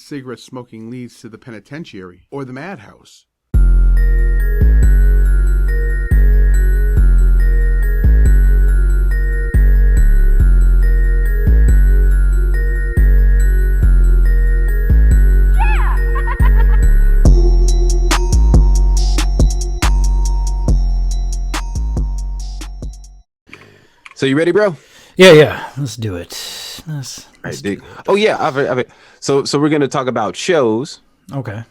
cigarette smoking leads to the penitentiary or the madhouse. So you ready, bro? Yeah. Let's do it. Let's dig. Oh yeah, I've so we're gonna talk about shows. Okay.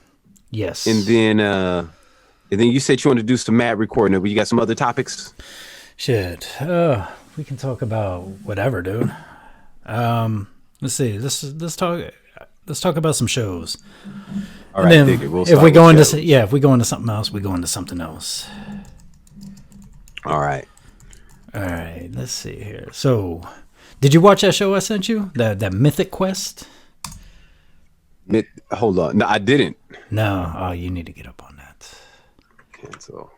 Yes. And then you said you want to do some mad recording. But you got some other topics? Shit. We can talk about whatever, dude. Let's see. Let's talk about some shows. All right. Dig it. If we go into something else, we go into something else. All right. All right, let's see here. So, did you watch that show I sent you? That Mythic Quest? Hold on. No, I didn't. No. Oh, you need to get up on that. Cancel.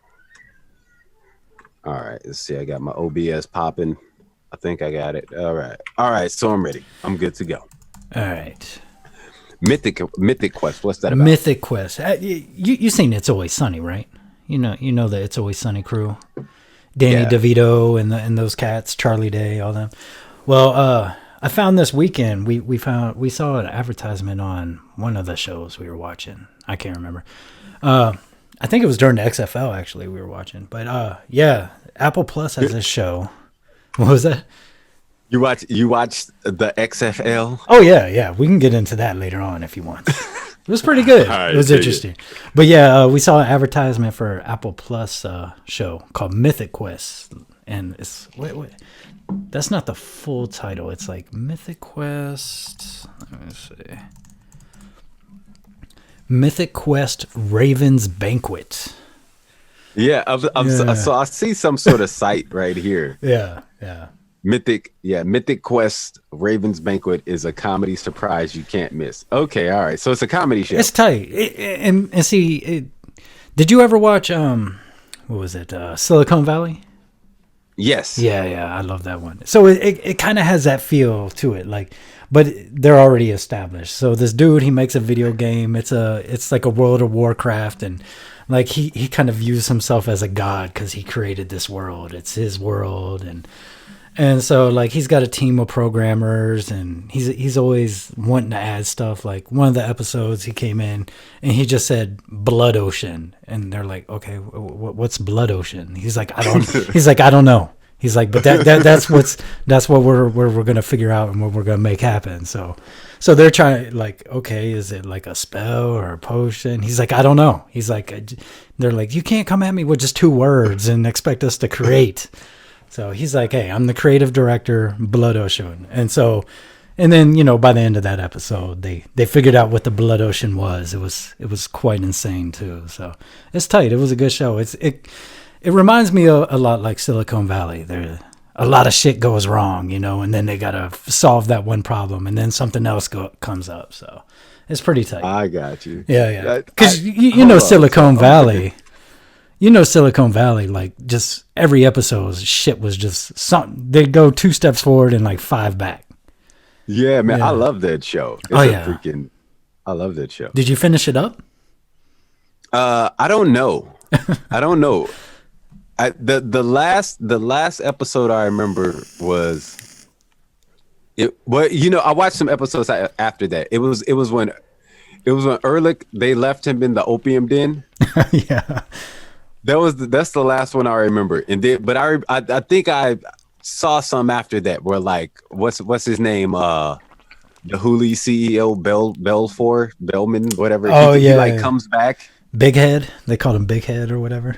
All right. Let's see. I got my OBS popping. I think I got it. All right. So I'm ready. I'm good to go. All right. Mythic Quest. What's that about? Mythic Quest. You seen It's Always Sunny, right? You know the It's Always Sunny crew. Danny DeVito and those cats, Charlie Day, all them. Well, I found this weekend we saw an advertisement on one of the shows we were watching. I can't remember. I think it was during the XFL actually we were watching. But yeah, Apple Plus has this show. What was that? You watched the XFL? Oh yeah. We can get into that later on if you want. It was pretty good. Right, it was interesting. But yeah, we saw an advertisement for Apple Plus show called Mythic Quest. And it's wait. That's not the full title. It's like Mythic Quest. Let me see. Mythic Quest Raven's Banquet. Yeah, so I see some sort of site right here. Yeah. Mythic Quest Raven's Banquet is a comedy surprise you can't miss. Okay, all right. So it's a comedy show. It's tight. And see, did you ever watch what was it? Silicon Valley? Yes. Yeah, I love that one. So it kind of has that feel to it, like, but they're already established. So this dude, he makes a video game. It's like a World of Warcraft, and like he kind of views himself as a god because he created this world. It's his world, and so like he's got a team of programmers, and he's always wanting to add stuff. Like one of the episodes, he came in and he just said Blood Ocean, and they're like, okay, what's Blood Ocean? He's like, I don't know. He's like, but that's what we're gonna figure out and what we're gonna make happen. So they're trying, like, okay, is it like a spell or a potion? He's like, I don't know. He's like, they're like, you can't come at me with just 2 words and expect us to create. So he's like, hey, I'm the creative director, Blood Ocean. And then, by the end of that episode, they figured out what the Blood Ocean was. It was quite insane too. So it's tight. It was a good show. It reminds me a lot like Silicon Valley. There a lot of shit goes wrong, and then they got to solve that one problem, and then something else comes up. So it's pretty tight. I got you. Yeah. Because Silicon Valley. Silicon Valley, like, just every episode, shit was just something. They'd go 2 steps forward and like 5 back. Yeah, man, I love that show. I love that show. Did you finish it up? I don't know. The last episode I remember was it. Well, I watched some episodes after that. It was when Ehrlich, they left him in the opium den. Yeah. That's the last one I remember, but I think I saw some after that where, like, what's his name, the Hulu CEO Bellman, whatever. Oh, he like comes back. Big Head, they called him Big Head or whatever.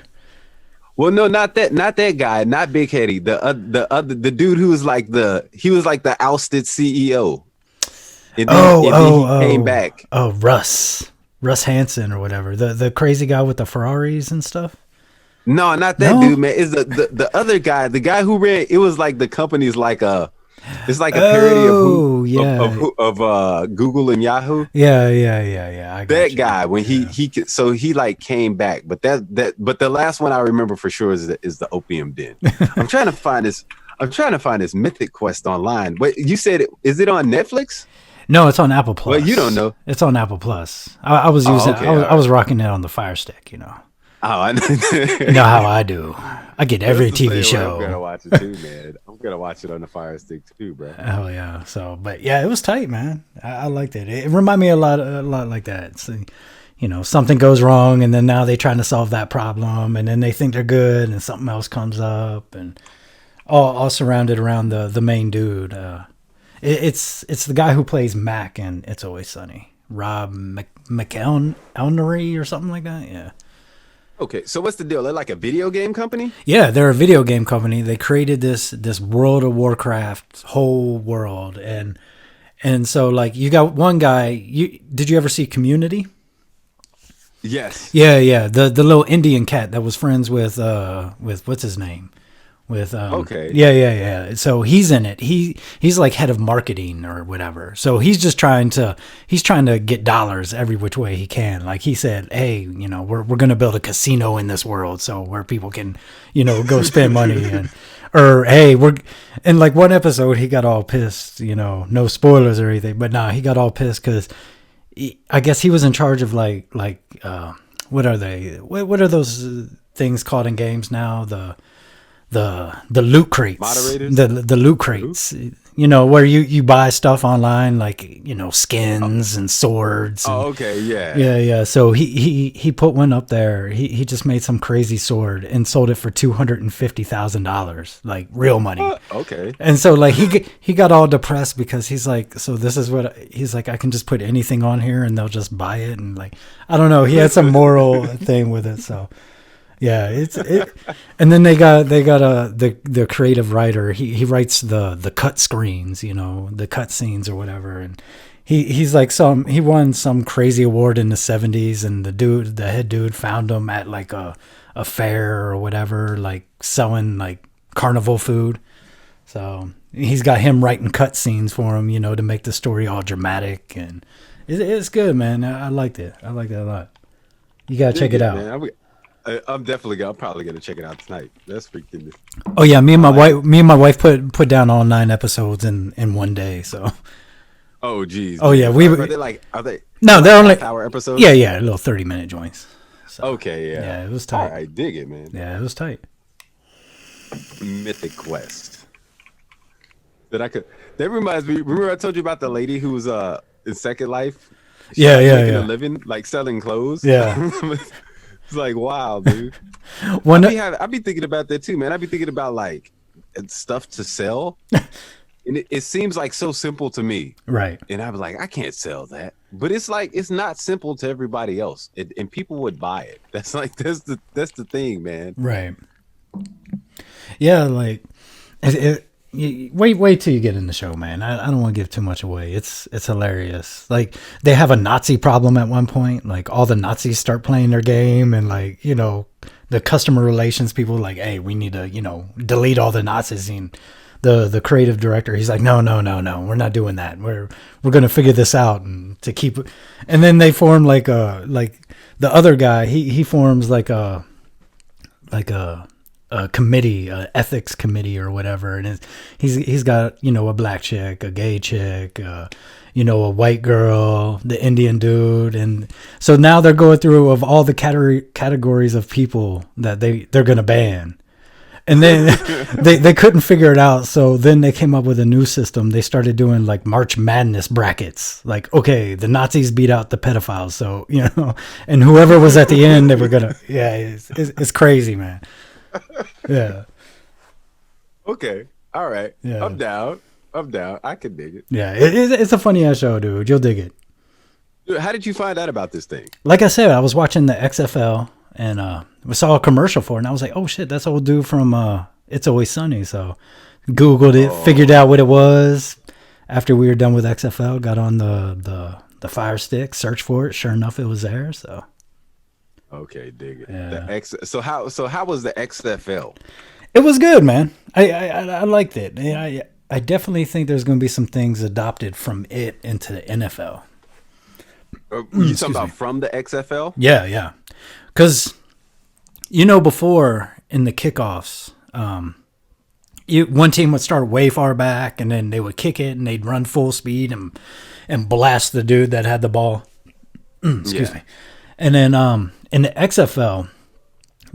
Well, no, not that guy, not Big Heady. The dude who was like the ousted CEO. And then he came back. Oh, Russ Hansen or whatever, the crazy guy with the Ferraris and stuff. No, not that dude, man. It's the other guy, the guy who ran. It was like the company's like it's like a parody of Google and Yahoo. Yeah. I got that guy when he like came back, but the last one I remember for sure is the Opium Den. I'm trying to find this Mythic Quest online. But you said is it on Netflix? No, it's on Apple Plus. Well, you don't know. It's on Apple Plus. I was using. Okay, I was rocking it on the Fire Stick. You know. Oh, I know. You know how I do. I get every That's the TV same way I'm gonna show. watch it too, man. I'm gonna watch it on the Fire Stick too, bro. Hell yeah. So, but yeah, it was tight, man. I liked it. It reminded me a lot like that. So, you know, something goes wrong, and then now they're trying to solve that problem, and then they think they're good, and something else comes up, and all surrounded around the main dude. It's the guy who plays Mac in It's Always Sunny, Rob McElnery or something like that. Yeah. Okay, so what's the deal? They're like a video game company? Yeah, they're a video game company. They created this World of Warcraft whole world, and so like you got one guy. Did you ever see Community? Yes. Yeah. The little Indian cat that was friends with what's his name? With Okay. Yeah. So he's in it. He's like head of marketing or whatever. So he's just trying to get dollars every which way he can. Like he said, hey, you know, we're gonna build a casino in this world, so where people can, you know, go spend money or hey, we're in like one episode he got all pissed. You know, no spoilers or anything, but nah, he got all pissed because I guess he was in charge of like what are they? What are those things called in games now? The loot crates, Moderators? the loot crates, you know, where you buy stuff online, like, you know, skins and swords. And, okay, yeah. Yeah. So he put one up there. He just made some crazy sword and sold it for $250,000, like real money. Okay. And so like he got all depressed because he's like, so this is what he's like, I can just put anything on here and they'll just buy it. And like, I don't know, he had some moral thing with it. So yeah, and then they got the creative writer. He writes the cut screens, you know, the cut scenes or whatever. And he's like he won some crazy award in the 70s, and the head dude found him at like a fair or whatever, like selling like carnival food. So he's got him writing cut scenes for him, you know, to make the story all dramatic, and it's good, man. I liked it. I liked it a lot. You gotta check it out. Man. I'm probably gonna check it out tonight. That's freaking. Oh yeah, me and my wife put down all 9 episodes in one day. So. Oh geez. Oh yeah, are they? No, they're only half-hour episodes. Yeah, little 30-minute joints. So, Okay, yeah. Yeah, it was tight. I dig it, man. Yeah, it was tight. Mythic Quest. That reminds me. Remember I told you about the lady who was in Second Life? Yeah. Making a living, like selling clothes. Yeah. It's like, wow, dude. I'd be thinking about that too, man. I'd be thinking about like stuff to sell. And it seems like so simple to me. Right. And I was like, I can't sell that. But it's like, it's not simple to everybody else. And people would buy it. That's the thing, man. Right. Yeah, like wait till you get in the show, man. I don't want to give too much away. It's hilarious. Like they have a Nazi problem at one point. Like all the Nazis start playing their game, and like, you know, the customer relations people like, hey, we need to, you know, delete all the Nazis. And the creative director, he's like, no, we're not doing that. We're gonna figure this out and to keep. And then they form like the other guy. He forms like a committee, ethics committee or whatever, and he's got, you know, a black chick, a gay chick, you know, a white girl, the Indian dude, and so now they're going through of all the categories of people that they're gonna ban, and then they couldn't figure it out, so then they came up with a new system. They started doing like March Madness brackets, like, okay, the Nazis beat out the pedophiles, so, you know, and whoever was at the end, they were gonna, yeah, it's crazy, man. Yeah. Okay. All right. Yeah. I'm down. I can dig it. Yeah, it's a funny ass show, dude. You'll dig it. Dude, how did you find out about this thing? Like I said, I was watching the XFL and we saw a commercial for it, and I was like, oh shit, that's old dude from It's Always Sunny. So Googled it, figured out what it was. After we were done with XFL, got on the Fire Stick, searched for it. Sure enough, it was there. So. Okay, dig it. Yeah. So how was the XFL? It was good, man. I liked it. I definitely think there's going to be some things adopted from it into the NFL. You talking about from the XFL? Yeah. Because, you know, before in the kickoffs, one team would start way far back, and then they would kick it, and they'd run full speed, and blast the dude that had the ball. Excuse Yeah. me. And then in the XFL,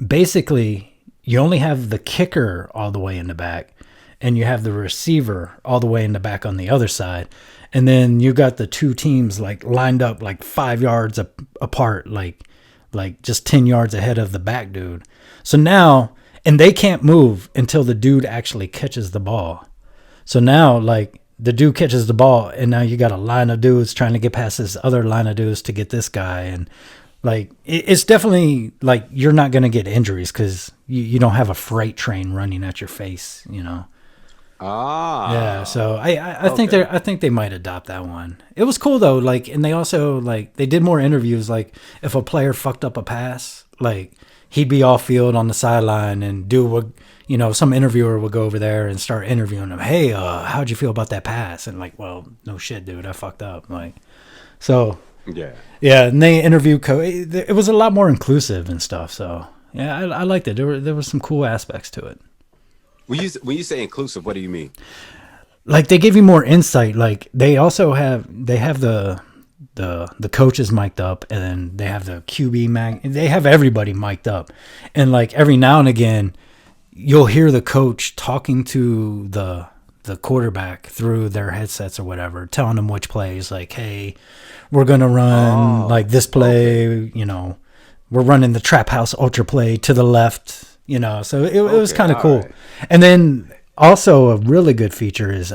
basically you only have the kicker all the way in the back, and you have the receiver all the way in the back on the other side. And then you got the two teams like lined up like 5 yards apart, like just 10 yards ahead of the back dude. So now, and they can't move until the dude actually catches the ball. So now, like, the dude catches the ball, and now you got a line of dudes trying to get past this other line of dudes to get this guy. And, like, it's definitely, like, you're not going to get injuries because you don't have a freight train running at your face, you know? Ah. Yeah, so I think they might adopt that one. It was cool though, like, and they also like they did more interviews. Like, if a player fucked up a pass, like he'd be off field on the sideline and do what, you know, some interviewer would go over there and start interviewing him. Hey, how'd you feel about that pass? And like, well, no shit, dude, I fucked up. Like, so yeah, and they interviewed it was a lot more inclusive and stuff. So yeah, I liked it. There was some cool aspects to it. When you say inclusive, what do you mean? Like, they give you more insight. Like, they also have the coaches mic'd up, and then they have the QB they have everybody mic'd up. And like every now and again you'll hear the coach talking to the quarterback through their headsets or whatever, telling them which plays, like, hey, we're gonna run like this play, you know, we're running the TrapHouse Ultra play to the left. You know, so it was kind of cool. Right. And then also a really good feature is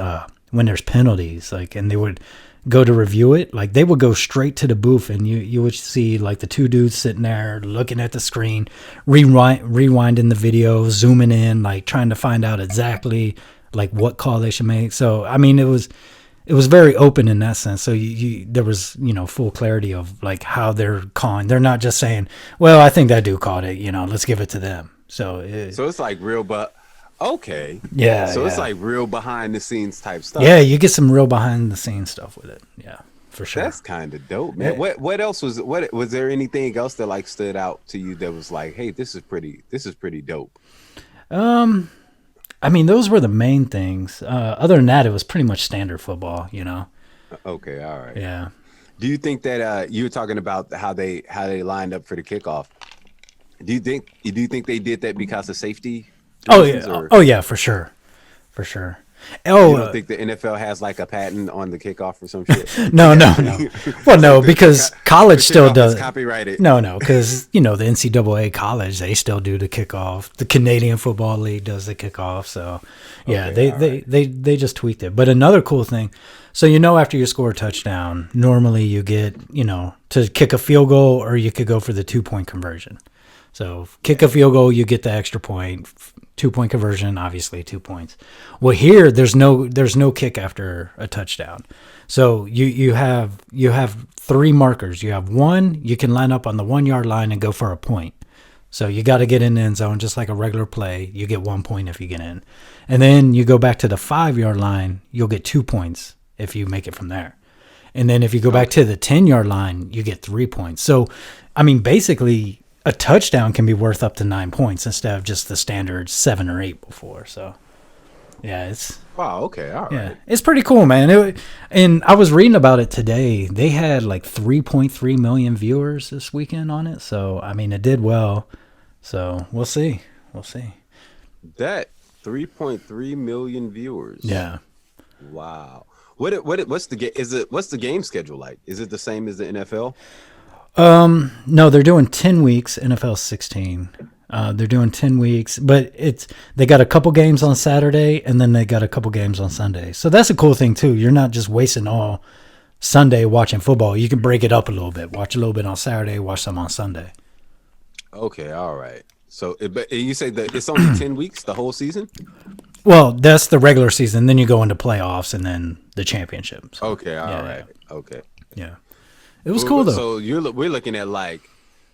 when there's penalties, like, and they would go to review it, like they would go straight to the booth, and you would see like the two dudes sitting there looking at the screen, rewinding the video, zooming in, like trying to find out exactly like what call they should make. So I mean, it was very open in that sense. So there was, you know, full clarity of like how they're calling. They're not just saying, well, I think that dude called it, you know, let's give it to them. So it's like real, but okay. Yeah. So it's like real behind the scenes type stuff. Yeah, you get some real behind the scenes stuff with it. Yeah, for sure. That's kind of dope, man. Yeah. What else was there anything else that like stood out to you that was like, hey, this is pretty dope? I mean, those were the main things. Other than that, it was pretty much standard football, you know. Okay, all right. Yeah. Do you think that you were talking about how they lined up for the kickoff? Do you think they did that because of safety reasons? Oh yeah, for sure. Oh, you don't think the NFL has like a patent on the kickoff or some shit? No. Well, no, because college still does. Copyrighted. No, because, you know, the NCAA college, they still do the kickoff. The Canadian Football League does the kickoff. So yeah, okay, they just tweaked it. But another cool thing, so, you know, after you score a touchdown, normally you get, you know, to kick a field goal, or you could go for the 2-point conversion. So kick a field goal, you get the extra point. 2-point conversion, obviously 2 points. Well, here there's no kick after a touchdown. So you have 3 markers. You have one, you can line up on the 1 yard line and go for a point. So you got to get in the end zone just like a regular play. You get 1 point if you get in. And then you go back to the 5 yard line, you'll get 2 points if you make it from there. And then if you go back to the 10 yard line, you get 3 points. So, I mean, basically, a touchdown can be worth up to 9 points instead of just the standard 7 or 8 before. So, yeah, it's wow. Okay, all right. Yeah, it's pretty cool, man. And I was reading about it today. They had like 3.3 million viewers this weekend on it. So, I mean, it did well. So we'll see. That 3.3 million viewers. Yeah. Wow. What's the game schedule like? Is it the same as the NFL? No, they're doing 10 weeks. NFL 16. They're doing 10 weeks, but they got a couple games on Saturday, and then they got a couple games on Sunday. So that's a cool thing too. You're not just wasting all Sunday watching football. You can break it up a little bit. Watch a little bit on Saturday, watch some on Sunday. Okay, all right. So, but you say that it's only 10 weeks, the whole season? Well, that's the regular season. Then you go into playoffs and then the championship. So, okay, all right. Yeah. Okay. Yeah. It was cool though. So we're looking at like,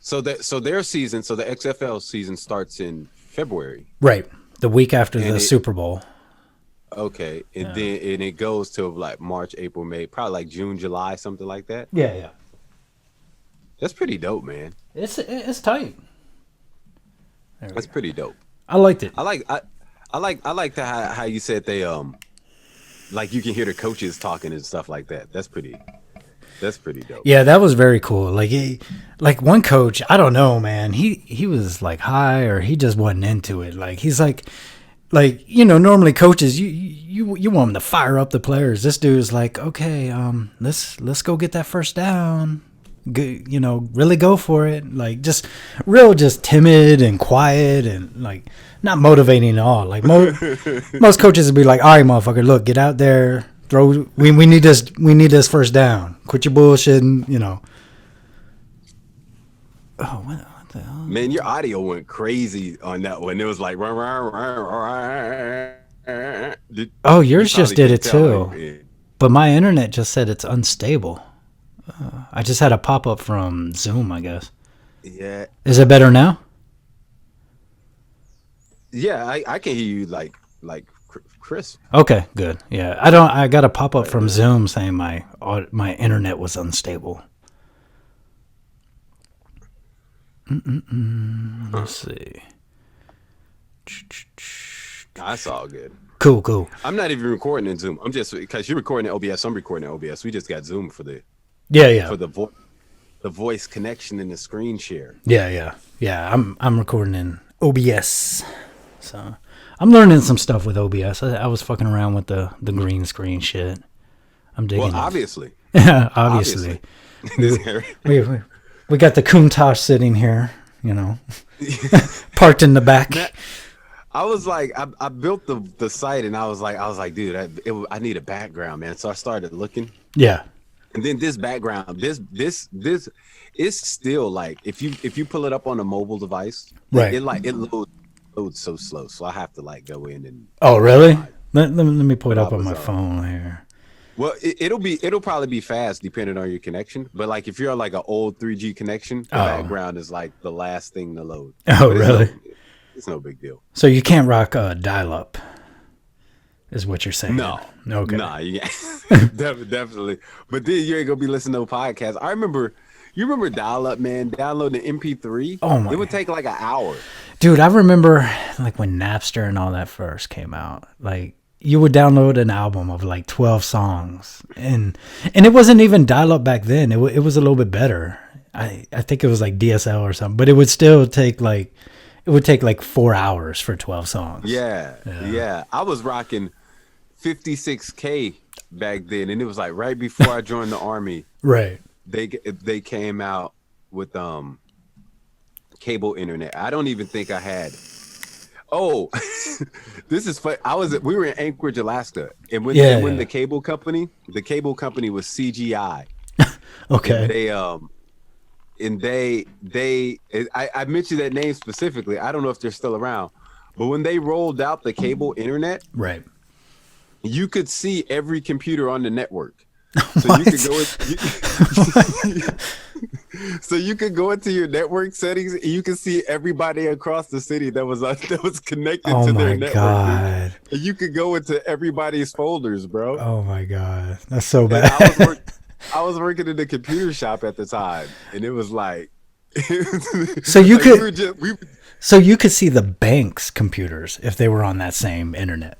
so their season, so the XFL season starts in February. Right. The week after the Super Bowl. Okay. And then it goes to like March, April, May, probably like June, July, something like that. Yeah. That's pretty dope, man. It's tight. That's pretty dope. I liked it. I like how you said like you can hear the coaches talking and stuff like that. That's pretty dope. Yeah, that was very cool. Like one coach, I don't know, man. He was like high, or he just wasn't into it. Like he's like normally coaches, you want them to fire up the players. This dude's like, okay, let's go get that first down. Really go for it. Like just timid and quiet and like not motivating at all. Like most coaches would be like, all right, motherfucker, look, get out there. We need this first down. Quit your bullshitting, Oh, what the hell? Man, your audio went crazy on that one. It was like, oh, yours just did it too. Like, But my internet just said it's unstable. I just had a pop up from Zoom, I guess. yeah, Is it better now? yeah, I can hear you like crisp. Okay, good. Yeah, I got a pop up from Zoom saying my internet was unstable. Let's see. That's all good. Cool. I'm not even recording in Zoom. I'm just because you're recording in OBS. I'm recording in OBS. We just got Zoom for the Yeah. for the voice connection and the screen share. Yeah. I'm recording in OBS, so I'm learning some stuff with OBS. I was fucking around with the green screen shit. I'm digging Well, it. obviously. Obviously. We got the Countach sitting here, parked in the back. I was like, I built the site and I was like, dude, I need a background, man. So I started looking. Yeah. And then this background, this is still like if you pull it up on a mobile device, right? It loads so slow. So I have to like go in and. Oh really? Let me pull it up on my phone here. Well, it'll probably be fast depending on your connection. But like if you're on like an old 3G connection, the background is like the last thing to load. Oh really? It's no big deal. So you can't rock dial-up, is what you're saying? No. Okay. Nah, yeah. Definitely. But then you ain't gonna be listening to podcasts. You remember dial-up, man? Downloading an MP3. Oh my! It would take like an hour. Dude, I remember like when Napster and all that first came out. Like you would download an album of like 12 songs, and it wasn't even dial-up back then. It was a little bit better. I think it was like DSL or something, but it would still take like. It would take like 4 hours for 12 songs. Yeah. I was rocking 56K back then, and it was like right before I joined the army. Right. They came out with cable internet. I don't even think I had. Oh, this is fun. We were in Anchorage, Alaska, and when the cable company was CGI. Okay. And I mentioned that name specifically. I don't know if they're still around, but when they rolled out the cable internet, right, you could see every computer on the network. So what? You could go into your network settings and you could see everybody across the city that was connected to their network. Oh my god! And you could go into everybody's folders, bro. Oh my god, that's so bad. I was working in the computer shop at the time, and it was like, so you you could see the bank's computers if they were on that same internet.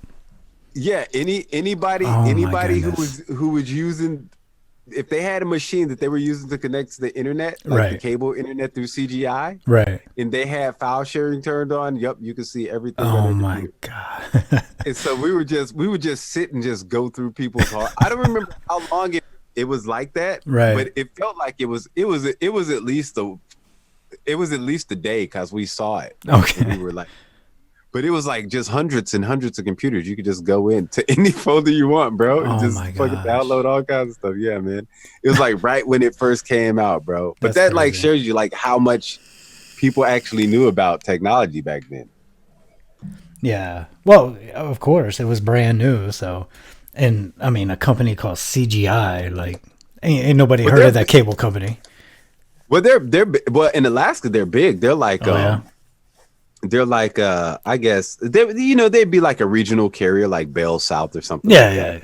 Yeah, anybody who was using, if they had a machine that they were using to connect to the internet, like the cable internet through CGI, right, and they had file sharing turned on, you could see everything. Oh my god! And so we would just sit and just go through people's heart. I don't remember how long it was like that, right? But it felt like it was at least a day because we saw it. Okay, and we were like, but it was like just hundreds and hundreds of computers. You could just go into any folder you want, bro, and just fucking download all kinds of stuff. Yeah, man, it was like right when it first came out, bro. But that like shows you like how much people actually knew about technology back then. Yeah, well, of course, it was brand new, so. And I mean, a company called CGI, like ain't nobody heard of that cable company. Well, they're in Alaska they're big. They're like they're like I guess they'd be like a regional carrier like Bell South or something. Yeah.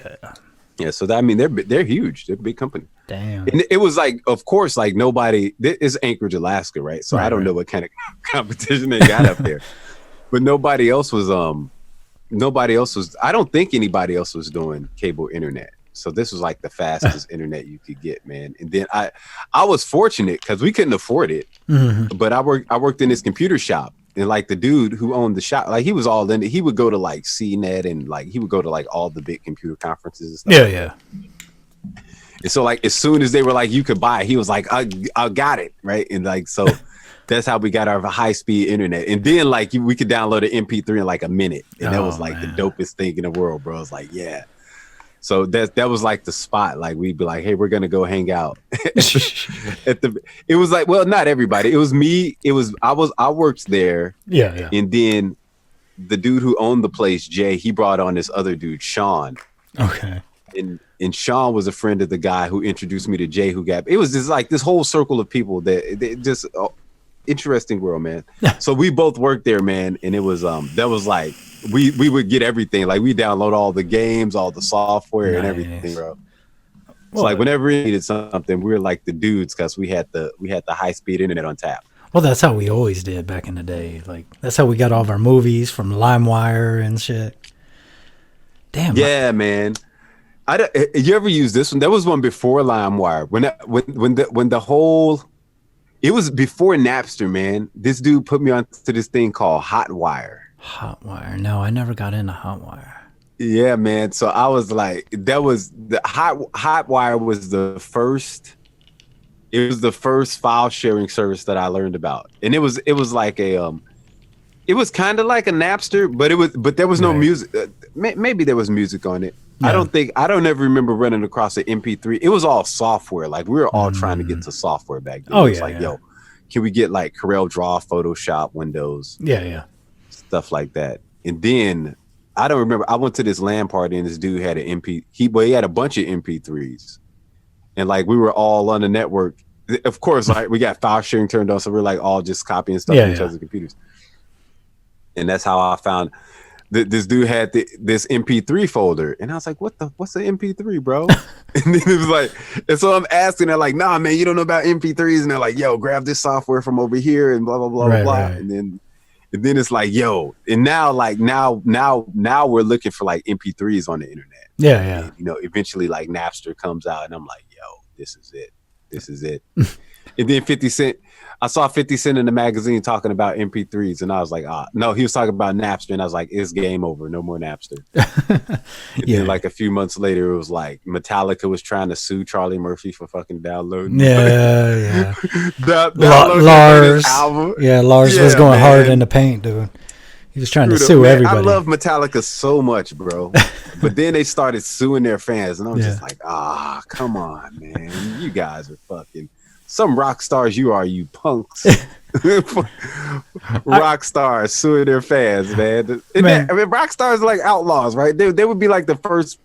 So I mean they're huge. They're a big company. Damn. And it was like, of course, like nobody. This is Anchorage, Alaska, right? So I don't know what kind of competition they got up there, but nobody else was nobody else was. I don't think anybody else was doing cable internet. So this was like the fastest internet you could get, man. And then I was fortunate because we couldn't afford it. Mm-hmm. But I worked in this computer shop, and like the dude who owned the shop, like he was all in it. He would go to like CNET and like he would go to like all the big computer conferences and stuff. Yeah, yeah. And so like as soon as they were like you could buy it, he was like I got it, right? And like so that's how we got our high speed internet. And then like we could download an MP3 in like a minute, and that was like the dopest thing in the world, bro. It's like yeah. So that was like the spot. Like we'd be like, hey, we're gonna go hang out at the. It was like, well, not everybody. It was me. I worked there. Yeah, yeah. And then the dude who owned the place, Jay, he brought on this other dude, Sean. Okay. And Sean was a friend of the guy who introduced me to Jay, who got. It was just like this whole circle of people that just interesting world, man. So we both worked there, man, and it was that was like. We would get everything. Like we download all the games, all the software and everything, bro. It's like whenever we needed something, we were like the dudes because we had the high speed internet on tap. Well, that's how we always did back in the day. Like that's how we got all of our movies from LimeWire and shit. Damn. Yeah, man. You ever use this one? There was one before LimeWire. When the whole it was before Napster, man. This dude put me onto this thing called Hotwire. Hotwire. No, I never got into Hotwire. Yeah, man. So I was like, that was the Hotwire was the first. It was the first file sharing service that I learned about, and it was like a it was kind of like a Napster, but there was no music. Maybe there was music on it. Yeah. I don't ever remember running across an MP3. It was all software. Like we were all trying to get to software back then. Oh, it was like, yo, can we get like Corel Draw, Photoshop, Windows? Yeah. Stuff like that. And then I don't remember. I went to this LAN party and this dude had an he had a bunch of MP3s, and like we were all on the network. Of course, like we got file sharing turned on, so we're like all just copying stuff from each other's computers. And that's how I found this dude had this MP3 folder, and I was like, what's an MP3, bro? And then it was like, and so I'm asking, they're like, nah, man, you don't know about MP3s, and they're like, yo, grab this software from over here, and blah blah blah blah. Right. And then it's like, yo, and now we're looking for like MP3s on the internet. Yeah. And, you know, eventually like Napster comes out, and I'm like, yo, this is it. And then 50 Cent, I saw 50 Cent in the magazine talking about MP3s, and I was like, no, he was talking about Napster, and I was like, it's game over, no more Napster. And then like a few months later, it was like Metallica was trying to sue Charlie Murphy for fucking downloading. Yeah. Lars album. Yeah, Lars was going hard in the paint, dude. He was trying to sue everybody. I love Metallica so much, bro. But then they started suing their fans, and I was just like, come on, man. You guys are fucking some rock stars you are, you punks. Rock stars suing their fans, man. I mean, rock stars are like outlaws, right? They would be like the first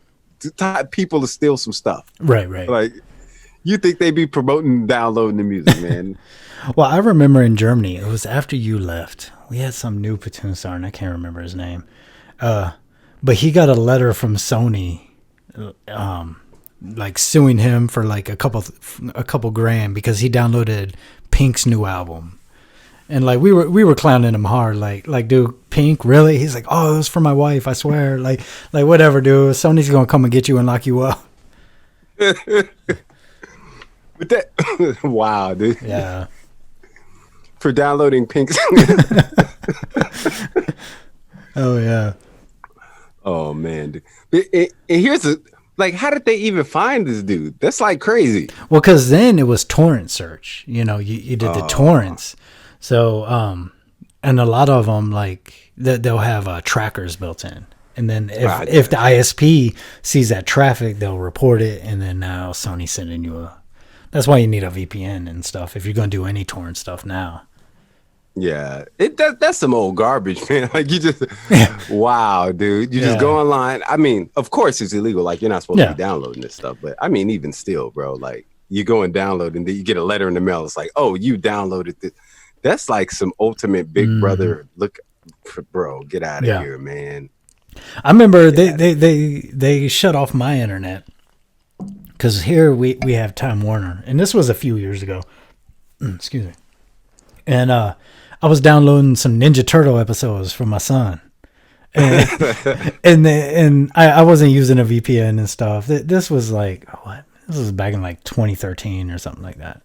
people to steal some stuff. Right. Like, you think they'd be promoting downloading the music, man. Well, I remember in Germany, it was after you left. We had some new platoon star, and I can't remember his name. But he got a letter from Sony, like suing him for like a couple grand because he downloaded Pink's new album. And like we were clowning him hard, like dude, Pink, really? He's like, oh, it was for my wife, I swear. Like whatever, dude. Sony's gonna come and get you and lock you up. But that, wow, dude. Yeah. For downloading Pink's. Oh yeah. Oh man, dude. And here's how did they even find this dude? That's like crazy. Well, because then it was torrent search. You know, you did the torrents. So, and a lot of them like they'll have trackers built in. And then if the ISP sees that traffic, they'll report it. And then now Sony's sending you that's why you need a VPN and stuff if you're going to do any torrent stuff now. Yeah, that's some old garbage, man. Like you just, wow, dude, you just go online. I mean, of course it's illegal. Like you're not supposed to be downloading this stuff, but I mean, even still, bro, like you go and download and then you get a letter in the mail. It's like, oh, you downloaded this. That's like some ultimate Big Brother. Look, bro, get out of here, man. I remember they shut off my internet because here we have Time Warner, and this was a few years ago. Excuse me. And I was downloading some Ninja Turtle episodes for my son, And I wasn't using a VPN and stuff. This was like what? This was back in like 2013 or something like that.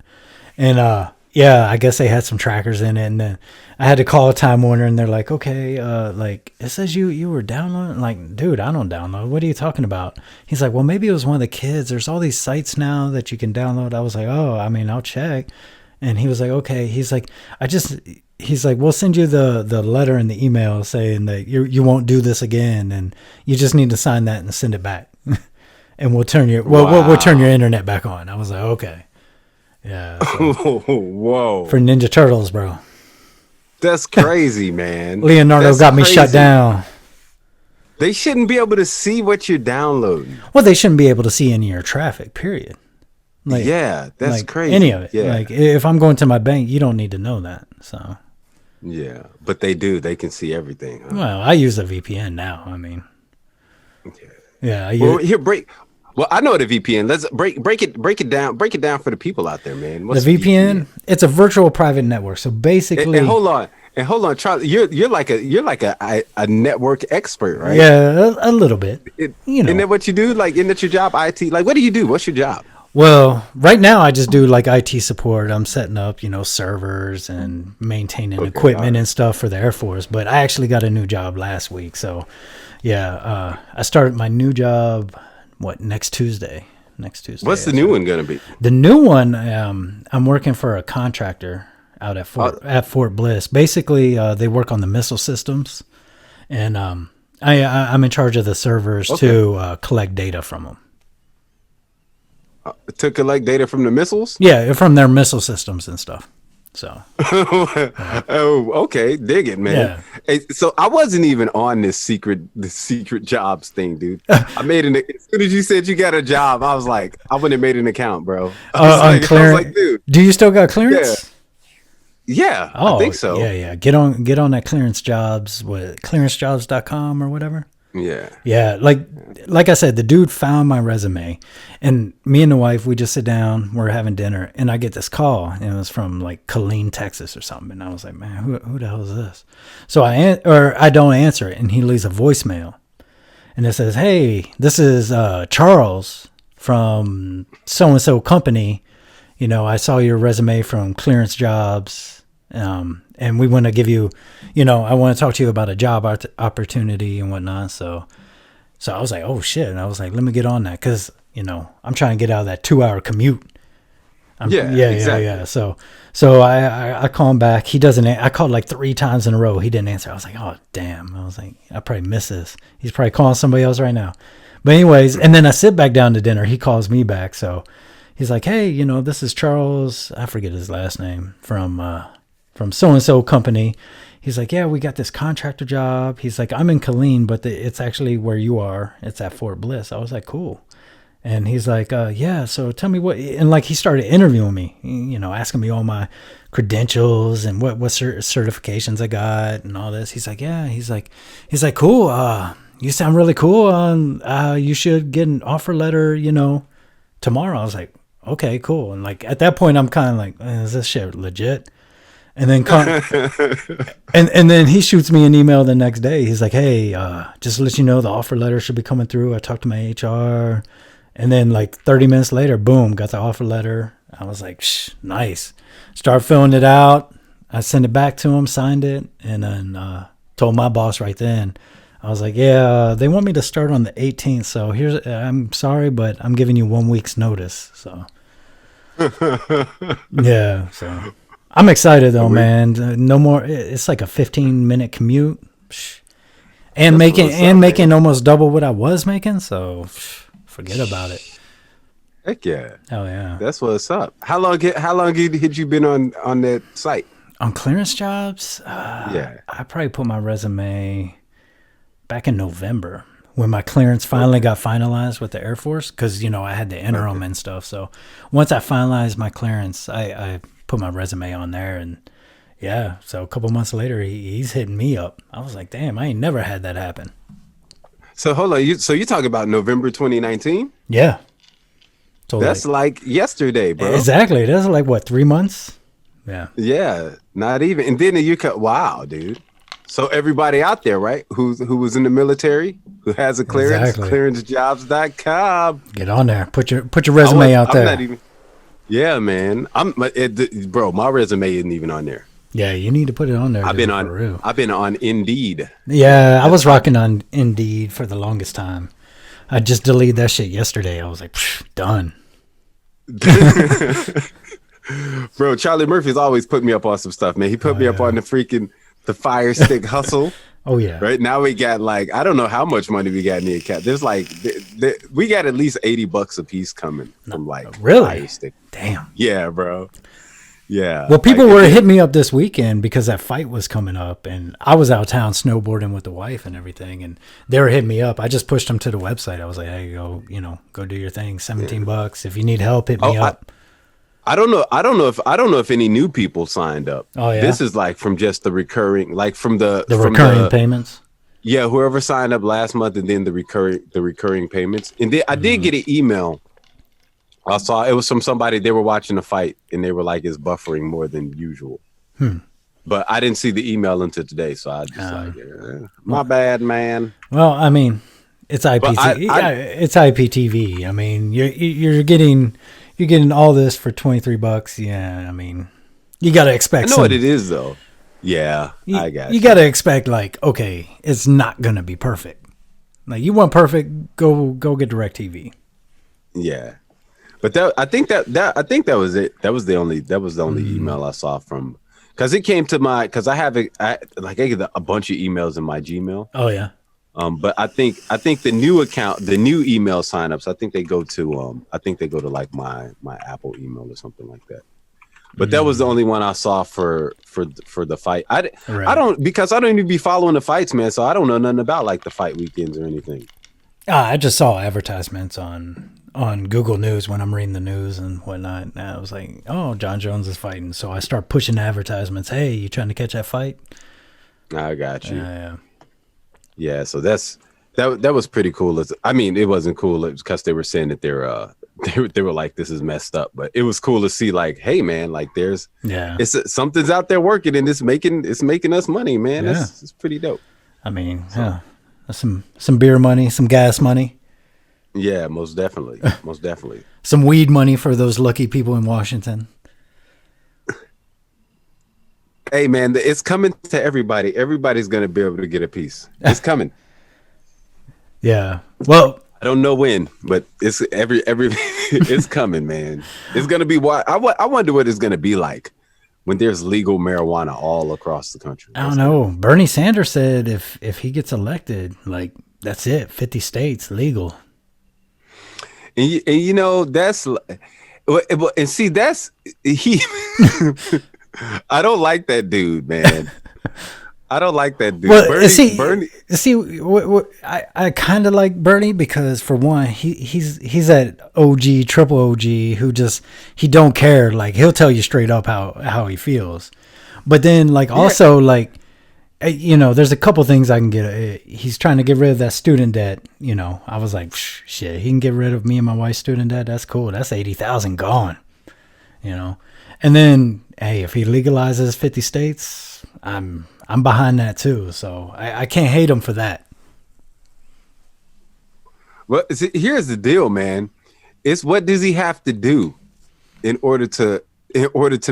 And yeah, I guess they had some trackers in it, and then I had to call Time Warner, and they're like, okay, like it says you were downloading. I'm like, dude, I don't download. What are you talking about? He's like, well, maybe it was one of the kids. There's all these sites now that you can download. I was like, oh, I mean, I'll check. And he was like, okay. He's like, he's like, we'll send you the letter and the email saying that you won't do this again, and you just need to sign that and send it back, and we'll turn we'll turn your internet back on. I was like, okay. Yeah. So, Whoa. for Ninja Turtles, bro. That's crazy, man. Leonardo That's got me crazy. shut down. They shouldn't be able to see what you're downloading. Well, they shouldn't be able to see any of your traffic, period. Like, yeah, that's like crazy. Any of it. Yeah. Like if I'm going to my bank, you don't need to know that. So. Yeah, but they do. They can see everything. Huh? Well, I use a VPN now. I mean. Yeah. Well, here break. Well, I know the VPN. Let's break it down. Break it down for the people out there, man. What's the VPN? It's a virtual private network. So basically, and hold on, Charlie. You're like a network expert, right? Yeah, a little bit. Isn't that what you do? Like, isn't that your job? IT. Like, what do you do? What's your job? Well, right now I just do like IT support. I'm setting up, servers and maintaining equipment and stuff for the Air Force. But I actually got a new job last week. So, yeah, I started my new job. Next Tuesday? What's the new one gonna be? The new one, I'm working for a contractor out at Fort Bliss. Basically, they work on the missile systems, and I'm in charge of the servers to collect data from them. To collect data from the missiles? Yeah, from their missile systems and stuff. So. Oh, okay. Dig it, man. Yeah. Hey, so I wasn't even on the secret jobs thing, dude. I made as soon as you said you got a job, I was like, I wouldn't have made an account, bro. I was like, dude. Do you still got clearance? Yeah. Oh, I think so. Yeah. Get on that clearance jobs with clearancejobs.com or whatever. Yeah. Yeah, like I said, the dude found my resume, and me and the wife, we just sit down, we're having dinner, and I get this call, and it was from like Killeen, Texas or something, and I was like, man, who the hell is this? So I don't answer it, and he leaves a voicemail, and it says, hey, this is Charles from so-and-so company. I saw your resume from Clearance Jobs, and we want to give you, I want to talk to you about a job opportunity and whatnot. So I was like, oh shit. And I was like, let me get on that. Cause I'm trying to get out of that 2-hour commute. Exactly. Yeah. So I call him back. He doesn't, I called like 3 times in a row. He didn't answer. I was like, oh damn. I was like, I probably missed this. He's probably calling somebody else right now. But anyways, and then I sit back down to dinner. He calls me back. So he's like, hey, this is Charles. I forget his last name from so-and-so company. He's like, yeah, we got this contractor job. He's like, I'm in Killeen, but it's actually where you are. It's at Fort Bliss. I was like, cool. And he's like, yeah, so tell me what, and like he started interviewing me, asking me all my credentials and what certifications I got and all this. He's like, yeah, he's like, cool. You sound really cool. You should get an offer letter, tomorrow. I was like, okay, cool. And like, at that point, I'm kind of like, is this shit legit? And then and then he shoots me an email the next day. He's like, hey, just to let you know, the offer letter should be coming through. I talked to my HR. And then like 30 minutes later, boom, got the offer letter. I was like, nice. Start filling it out. I sent it back to him, signed it, and then told my boss right then. I was like, yeah, they want me to start on the 18th. So I'm sorry, but I'm giving you 1 week's notice. So yeah, so I'm excited though, man. No more. It's like a 15-minute commute, and making almost double what I was making. So forget about it. Heck yeah! Oh yeah, that's what's up. How long had you been on that site? On Clearance Jobs? Yeah, I probably put my resume back in November when my clearance finally got finalized with the Air Force, because I had to enter them and stuff. So once I finalized my clearance, I put my resume on there, and yeah, so a couple months later he's hitting me up. I was like, damn, I ain't never had that happen. So hold on, you talking about November 2019? Yeah, so that's like yesterday, bro. Exactly. That's like what, 3 months? Yeah, not even. And then you cut. Wow, dude. So everybody out there, right, who was in the military, who has a clearance, Exactly. clearancejobs.com. Get on there. Put your resume out there. Not even, yeah, man. Bro, my resume isn't even on there. Yeah, you need to put it on there. I've dude, been for real. I've been on Indeed. Yeah, I was rocking on Indeed for the longest time. I just deleted that shit yesterday. I was like, done. Bro, Charlie Murphy's always put me up on some stuff, man. He put me up on the Fire Stick Hustle. Oh yeah. Right now we got like, I don't know how much money we got in the account. There's like we got at least $80 a piece coming from like really? Fire Stick. Damn. Yeah, bro. Yeah. Well, people were hitting me up this weekend because that fight was coming up, and I was out of town snowboarding with the wife and everything, and they were hitting me up. I just pushed them to the website. I was like, "Hey, go do your thing. $17. If you need help, hit me up." I don't know if any new people signed up. Oh yeah. This is like from just the recurring, like from the recurring payments. Yeah, whoever signed up last month, and then the recurring payments. And I did get an email. I saw it was from somebody. They were watching the fight, and they were like, "It's buffering more than usual." But I didn't see the email until today, so I just my bad, man. Well, I mean, it's it's IPTV. I mean, you're getting all this for $23. Yeah, I mean, you got to expect. I know what it is, though. Yeah, I got you. You got to expect, like, okay, it's not gonna be perfect. Like, you want perfect, go get DirecTV. Yeah. But I think that was it. That was the only email I saw from, because it came to because I get a bunch of emails in my Gmail. Oh yeah. But I think the new account, the new email signups, I think they go to like my Apple email or something like that. But that was the only one I saw for the fight. I don't even be following the fights, man. So I don't know nothing about like the fight weekends or anything. I just saw advertisements on Google News when I'm reading the news and whatnot. And I was like, oh, John Jones is fighting. So I start pushing advertisements. Hey, you trying to catch that fight? I got you. Yeah. Yeah. So that was pretty cool. I mean, it wasn't cool because they were saying that they were like, this is messed up, but it was cool to see like, hey man, like something's out there working and it's making us money, man. Yeah. It's pretty dope. I mean, some beer money, some gas money. Yeah, most definitely. Most definitely. Some weed money for those lucky people in Washington. Hey, man, it's coming to everybody. Everybody's going to be able to get a piece. It's coming. Yeah. Well, I don't know when, but it's it's coming, man. It's going to be I wonder what it's going to be like when there's legal marijuana all across the country. I don't know. Bernie Sanders said if he gets elected, like, that's it. 50 states legal. And you know, that's, and see, that's, he, I don't like that dude, man. I don't like that dude. Well, Bernie. I kind of like Bernie because, for one, he's that OG, triple OG who he don't care. Like, he'll tell you straight up how he feels. But then, like, also, like, there's a couple things I can get. He's trying to get rid of that student debt. I was like, shit, he can get rid of me and my wife's student debt. That's cool. That's 80,000 gone. And then, hey, if he legalizes 50 states, I'm behind that too. So I can't hate him for that. Well, see, here's the deal, man. It's what does he have to do in order to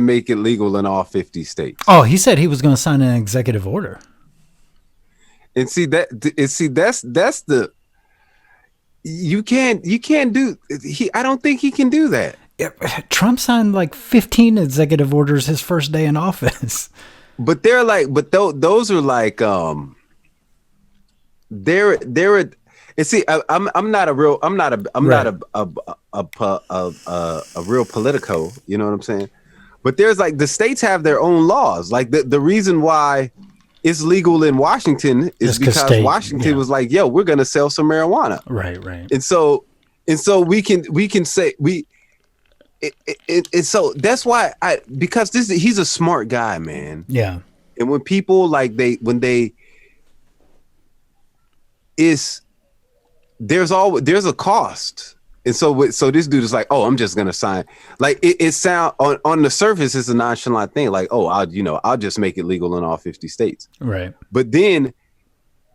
make it legal in all 50 states? Oh, he said he was going to sign an executive order. And that's the, you can't do, I don't think he can do that. Trump signed like 15 executive orders his first day in office. But they're like, those are like, they're, and see, I'm not a real politico, you know what I'm saying? But there's like, the states have their own laws. Like the reason why it's legal in Washington is because Washington was like, yo, we're going to sell some marijuana. Right. And so we can say so that's why because he's a smart guy, man. Yeah. And when people like there's a cost And so this dude is like, oh, I'm just gonna sign. Like it sound on the surface, it's a nonchalant thing. Like, oh, I'll just make it legal in all 50 states. Right. But then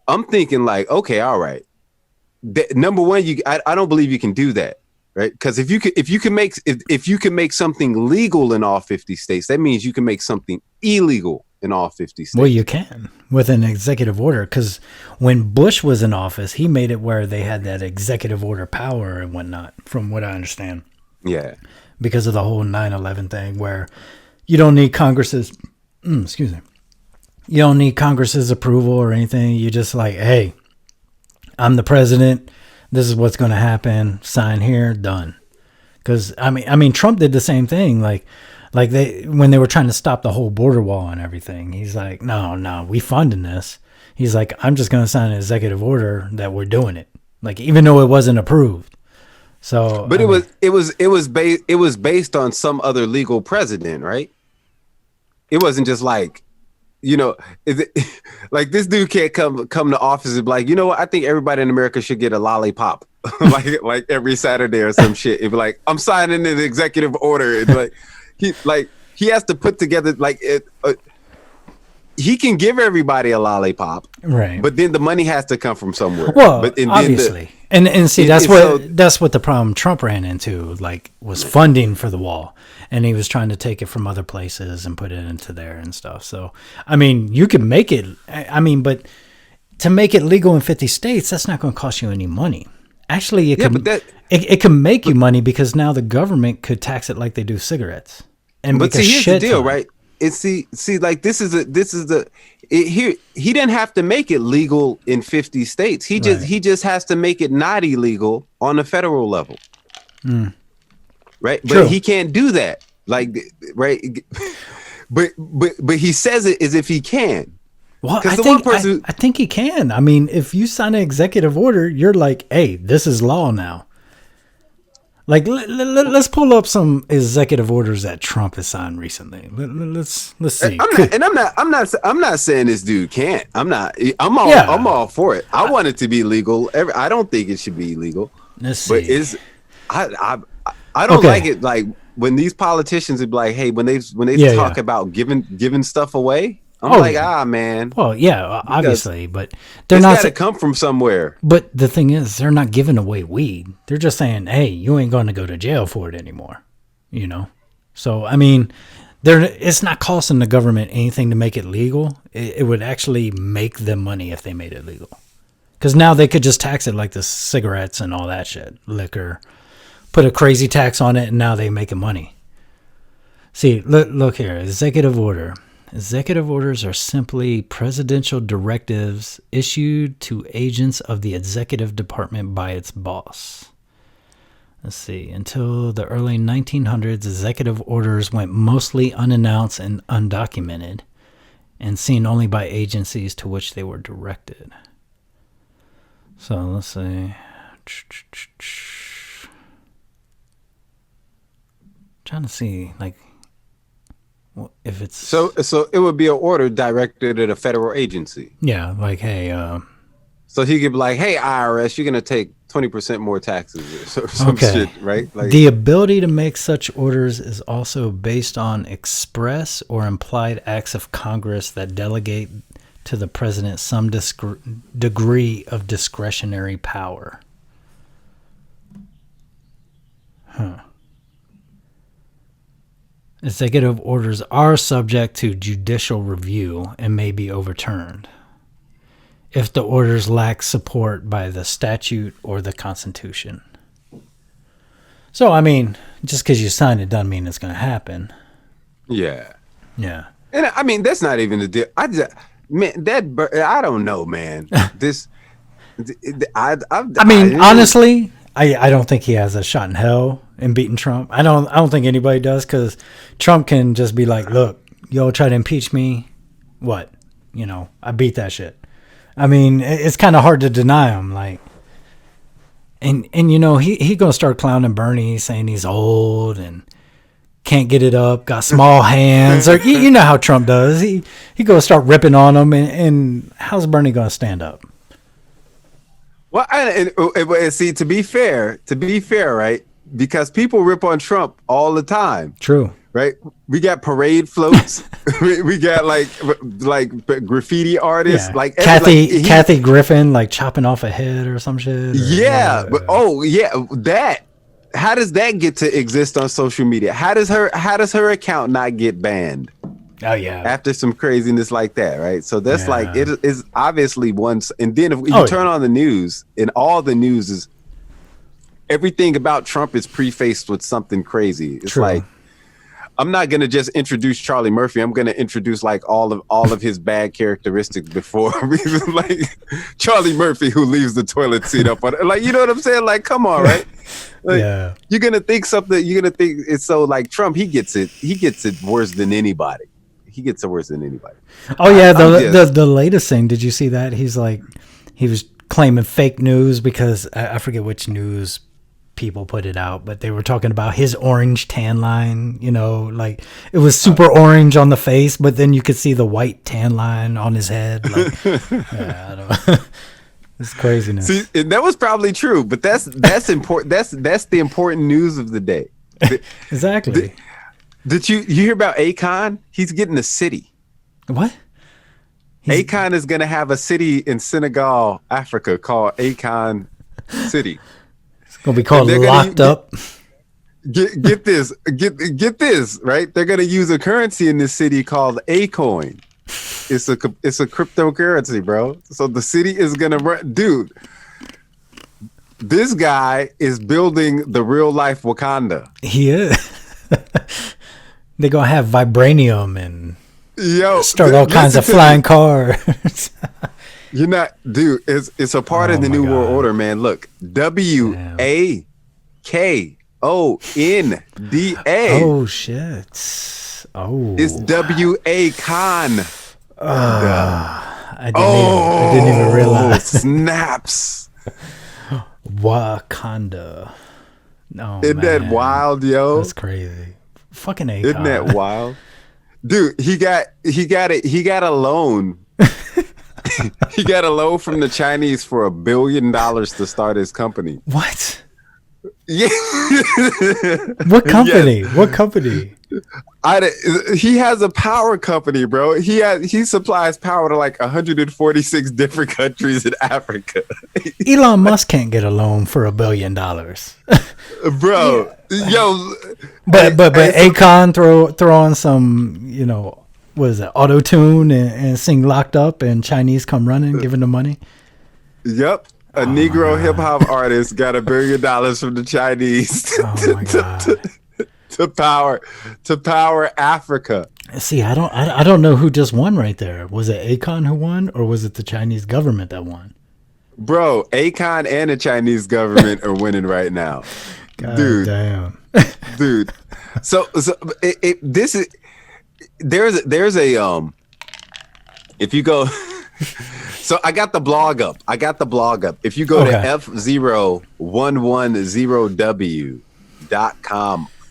I'm thinking like, okay, all right. Number one, I don't believe you can do that, right? Because if you can make something legal in all 50 states, that means you can make something illegal in all 50 states. Well, you can with an executive order, because when Bush was in office, he made it where they had that executive order power and whatnot, from what I understand. Yeah. Because of the whole 9/11 thing, where you don't need Congress's, excuse me, you don't need Congress's approval or anything. You just like, hey, I'm the president. This is what's going to happen. Sign here, done. Because I mean, Trump did the same thing. Like when they were trying to stop the whole border wall and everything, he's like, no, we funding this. He's like, I'm just going to sign an executive order that we're doing it. Like, even though it wasn't approved. So, but it was based on some other legal precedent, right? It wasn't just like, like this dude can't come to office and be like, you know what? I think everybody in America should get a lollipop, like every Saturday or some shit. It'd be like, I'm signing an executive order. It'd be like he has to put together he can give everybody a lollipop, right? But then the money has to come from somewhere. Well, but obviously, and see, that's what the problem Trump ran into, like, was funding for the wall, and he was trying to take it from other places and put it into there and stuff. So, I mean, you could make it. I mean, but to make it legal in 50 states, that's not going to cost you any money. Actually, it can make you money, because now the government could tax it like they do cigarettes. And but see, here's the deal, right? It's see, like this is here. He didn't have to make it legal in 50 states. He just has to make it not illegal on the federal level, right? True. But he can't do that, like, right? But he says it as if he can. Well, I think he can. I mean, if you sign an executive order, you're like, hey, this is law now. Like, let's pull up some executive orders that Trump has signed recently. Let's see. I'm not saying this dude can't. I'm all for it. I want it to be legal. I don't think it should be illegal. Let's see. But I don't like it. Like when these politicians are like, hey, when they talk about giving stuff away. I'm man. Well, yeah, obviously, but they're not. It's got to come from somewhere. But the thing is, they're not giving away weed. They're just saying, "Hey, you ain't going to go to jail for it anymore." So I mean, it's not costing the government anything to make it legal. It would actually make them money if they made it legal, because now they could just tax it like the cigarettes and all that shit, liquor, put a crazy tax on it, and now they making money. See, look here, executive order. Executive orders are simply presidential directives issued to agents of the executive department by its boss. Let's see. Until the early 1900s, executive orders went mostly unannounced and undocumented, and seen only by agencies to which they were directed. So let's see. Trying to see, like, if it's so it would be an order directed at a federal agency. Yeah, like, hey, so he could be like, hey, IRS, you're gonna take 20% more taxes or some shit, right? Like, the ability to make such orders is also based on express or implied acts of Congress that delegate to the president some degree of discretionary power. Executive orders are subject to judicial review and may be overturned if the orders lack support by the statute or the Constitution. So, I mean, just because you sign it doesn't mean it's going to happen. Yeah. Yeah. And I mean, that's not even the deal. I don't know, man. Honestly, I don't think he has a shot in hell in beating Trump. I don't think anybody does, because Trump can just be like, look, y'all try to impeach me. What? I beat that shit. I mean, it's kind of hard to deny him. Like, and he gonna start clowning Bernie, saying he's old and can't get it up, got small hands, or you know how Trump does. He gonna start ripping on him, and how's Bernie gonna stand up? Well, and see, to be fair, right? Because people rip on Trump all the time, True. right? We got parade floats, we got like graffiti artists, Yeah. like Kathy Griffin like chopping off a head or some shit. Yeah, but that. How does that get to exist on social media? How does her account not get banned? Oh yeah. After some craziness like that, right? So that's like it is obviously once. And then if you turn on the news, and all the news is everything about Trump is prefaced with something crazy. It's True. like, I'm not gonna just introduce Charlie Murphy. I'm gonna introduce like all of his bad characteristics before, like Charlie Murphy who leaves the toilet seat up on it. Like, you know what I'm saying? Like, come on, right? Like, yeah. You're gonna think something. You're gonna think it's so like Trump. He gets it worse than anybody. He gets it worse than anybody. Oh yeah, the latest thing. Did you see that? He was claiming fake news because I forget which news people put it out, but they were talking about his orange tan line. You know, like it was super orange on the face, but then you could see the white tan line on his head. Like, I don't. It's craziness. See, and that was probably true, but that's important. That's the important news of the day. Exactly. Did you hear about Akon? He's getting a city. What? Akon is going to have a city in Senegal, Africa, called Akon City. It's going to be called Locked Up. Get this, right? They're going to use a currency in this city called Akon. It's a cryptocurrency, bro. So the city is going to run, dude. This guy is building the real life Wakanda. He is. They're gonna have vibranium and start all kinds of flying cars. You're not, dude. It's a part of the New World Order, man. Look, WAKONDA. Oh shit! Oh, it's Wakon. I didn't even realize. Snaps. Wakanda. No, isn't that wild, yo? That's crazy. Fucking Akon. Isn't that wild, dude? He got a loan. He got a loan from the Chinese for $1 billion to start his company. What? Yeah. What company? Yes. What company? He has a power company, bro. He supplies power to like 146 different countries in Africa. Elon Musk can't get a loan for $1 billion, bro. Yeah. Yo, but Akon throw on some, you know, what is it, auto tune and sing Locked Up, and Chinese come running giving the money. Yep. A Negro hip hop artist got $1 billion from the Chinese to power Africa. See, I don't know who just won right there. Was it Akon who won, or was it the Chinese government that won? Bro, Akon and the Chinese government are winning right now. God dude. Damn. Dude. So this is there's a if you go so I got the blog up. If you go to f0110w.com /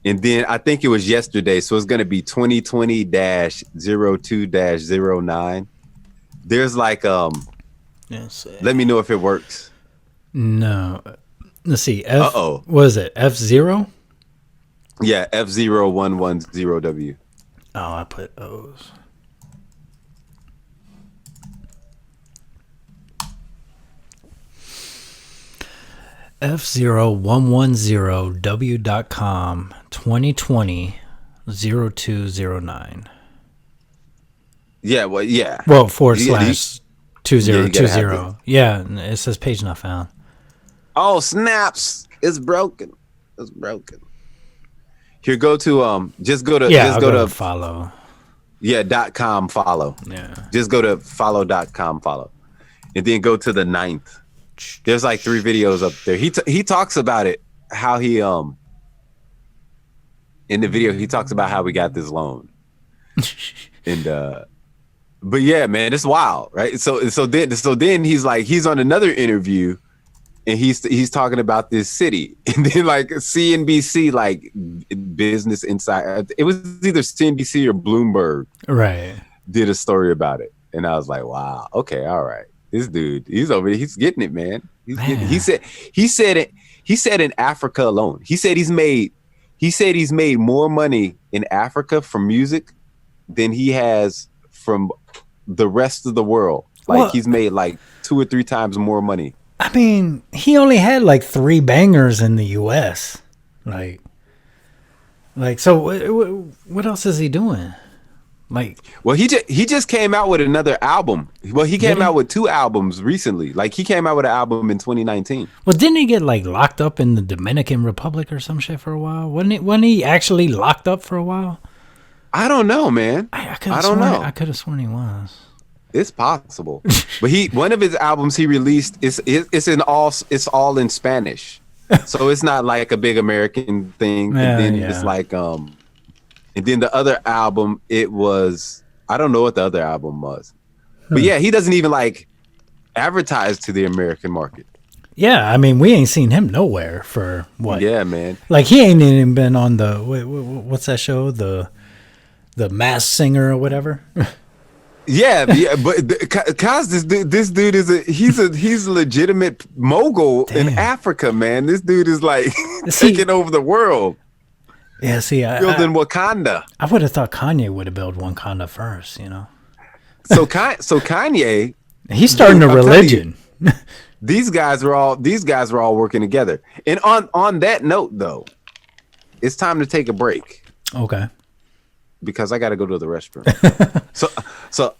and then I think it was yesterday, so it's going to be 2020-02-09. There's like let me know if it works. No. Let's see. Uh-oh. What is it? F0? Yeah, F0110W. Oh, I put O's. F0110W.com 2020-02-09. Yeah, well, yeah. Well, / 2020. Yeah, it says page not found. Oh, snaps. It's broken. Here, go to just go to follow. Yeah, .com follow. Yeah. Just go to follow.com follow. And then go to the 9th. There's like 3 videos up there. He talks about it, how he in the video he talks about how we got this loan. And but yeah, man, it's wild, right? So then he's like, he's on another interview and he's talking about this city. And then like CNBC, like Business Insider, it was either CNBC or Bloomberg, right, did a story about it. And I was like, wow, okay, all right. This dude, he's over there. He's getting it, man. Man. He said it. He said in Africa alone. He said he's made more money in Africa from music than he has from the rest of the world. Like Well, he's made like 2 or 3 times more money. I mean, he only had like 3 bangers in the U.S. So what else is he doing? Like, Well, he just came out with another album. Well, he came Did he? out with 2 albums recently. Like he came out with an album in 2019. well, didn't he get like locked up in the Dominican Republic or some shit for a while? Wasn't he actually locked up for a while? I don't know, man. I don't know. I could have sworn he was. It's possible, but one of his albums he released it's all in Spanish, so it's not like a big American thing. Yeah, and then yeah. it's like and then the other album it was I don't know what the other album was, but yeah, he doesn't even like advertise to the American market. Yeah, I mean, we ain't seen him nowhere for what? Yeah, man. Like he ain't even been on the what's that show? The Masked Singer or whatever. Yeah, but cause this dude he's a legitimate mogul in Damn. Africa, man. This dude is like See- taking over the world, Yeah, see, building Wakanda. I would have thought Kanye would have built Wakanda first. You know, So Kanye, he's starting a I'll tell you. religion. these guys were all working together. And on that note, though, it's time to take a break Okay. because I got to go to the restroom. so